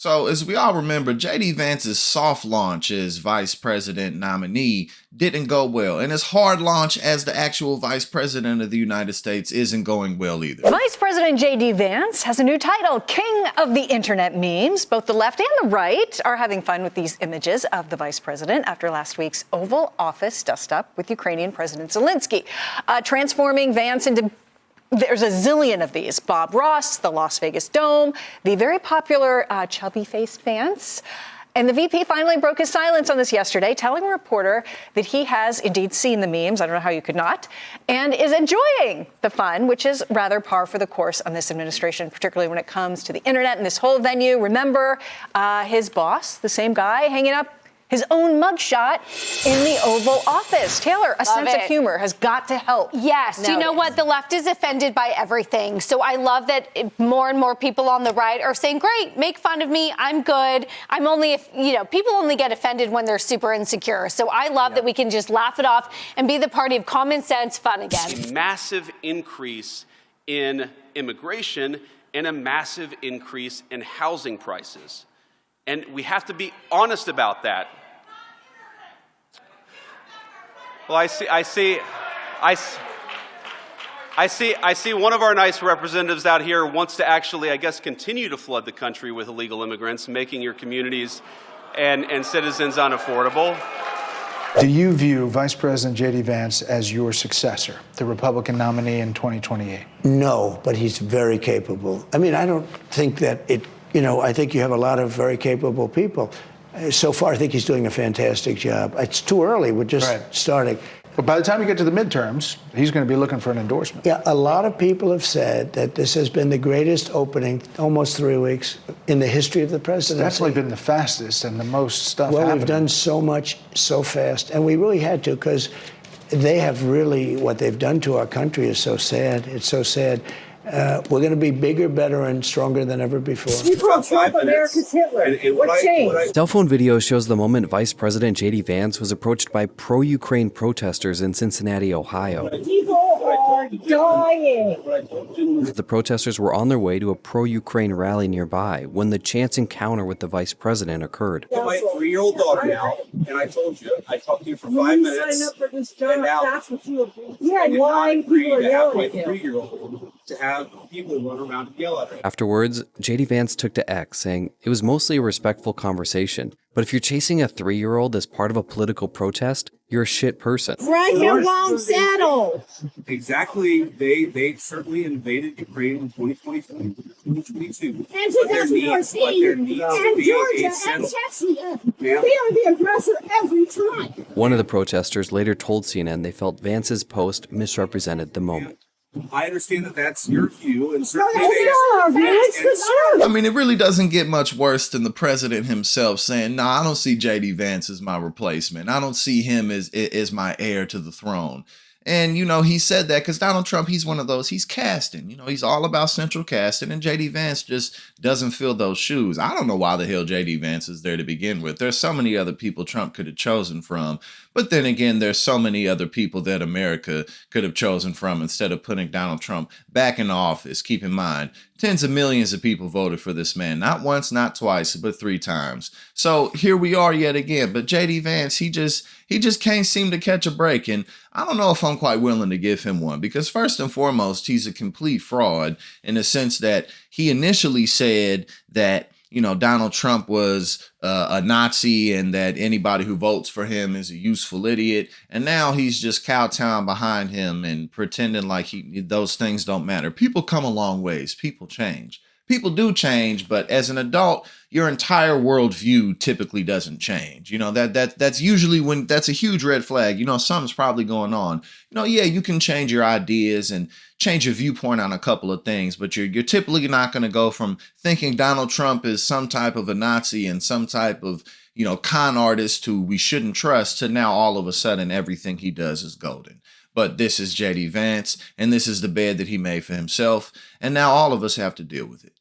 So, as we all remember, JD Vance's soft launch as vice president nominee didn't go well, and his hard launch as the actual vice president of the United States isn't going well either. Vice President JD Vance has a new title, King of the Internet Memes. Both the left and the right are having fun with these images of the vice president after last week's Oval Office dust-up with Ukrainian President Zelensky, transforming Vance into... There's a zillion of these. Bob Ross, the Las Vegas Dome, the very popular chubby-faced Vance. And the VP finally broke his silence on this yesterday, telling a reporter that he has indeed seen the memes, I don't know how you could not, and is enjoying the fun, which is rather par for the course on this administration, particularly when it comes to the internet and this whole venue. Remember his boss, the same guy, hanging up his own mugshot in the Oval Office. Taylor, a sense of humor has got to help. Yes, nowadays. You know what? The left is offended by everything. So I love that more and more people on the right are saying, great, make fun of me. I'm good. I'm only, people only get offended when they're super insecure. So I love that we can just laugh it off and be the party of common sense fun again. A massive increase in immigration and a massive increase in housing prices. And we have to be honest about that. Well, I see one of our nice representatives out here wants to actually, I guess, continue to flood the country with illegal immigrants, making your communities and citizens unaffordable. Do you view Vice President J.D. Vance as your successor, the Republican nominee in 2028? No, but he's very capable. I mean, I don't think that I think you have a lot of very capable people. So far, I think he's doing a fantastic job. It's too early. We're just starting. But by the time you get to the midterms, he's going to be looking for an endorsement. Yeah, a lot of people have said that this has been the greatest opening, almost 3 weeks, in the history of the presidency. It's definitely been the fastest and the most stuff Well, happening. we've done so much so fast, and we really had to, because they have really, what they've done to our country is so sad. It's so sad. We're going to be bigger, better, and stronger than ever before. You called Trump America's Hitler. What changed? Cell phone video shows the moment Vice President J.D. Vance was approached by pro-Ukraine protesters in Cincinnati, Ohio. People are dying. The protesters were on their way to a pro-Ukraine rally nearby when the chance encounter with the vice president occurred. My 3-year-old daughter now, and I told you, I talked to you for 5 minutes. Sign up for this job, and now, that's what you agreed. Yeah, why people are yelling at you. 3-year-old to have people run around and yell at her. Afterwards, J.D. Vance took to X, saying it was mostly a respectful conversation. But if you're chasing a 3-year-old as part of a political protest, you're a shit person. Right, you won't settle. Exactly. They certainly invaded Ukraine in 2022. And 2014. And Georgia and Texas. They are the aggressor every time. One of the protesters later told CNN they felt Vance's post misrepresented the moment. I understand that that's your view, and certainly I mean, it really doesn't get much worse than the president himself saying, "Nah, I don't see JD Vance as my replacement. I don't see him as my heir to the throne." And, he said that because Donald Trump, he's one of those, he's casting. He's all about central casting, and JD Vance just doesn't fill those shoes. I don't know why the hell JD Vance is there to begin with. There's so many other people Trump could have chosen from. But then again, there's so many other people that America could have chosen from instead of putting Donald Trump back in office. Keep in mind, tens of millions of people voted for this man, not once, not twice, but 3 times. So here we are yet again. But JD Vance, he just can't seem to catch a break. And I don't know if I'm quite willing to give him one, because first and foremost, he's a complete fraud in the sense that he initially said that Donald Trump was a Nazi and that anybody who votes for him is a useful idiot. And now he's just kowtowing behind him and pretending like those things don't matter. People come a long ways. People change. People do change, but as an adult, your entire worldview typically doesn't change. That's usually when that's a huge red flag. Something's probably going on. Yeah, you can change your ideas and change your viewpoint on a couple of things, but you're typically not going to go from thinking Donald Trump is some type of a Nazi and some type of, con artist who we shouldn't trust to now all of a sudden everything he does is golden. But this is JD Vance, and this is the bed that he made for himself, and now all of us have to deal with it.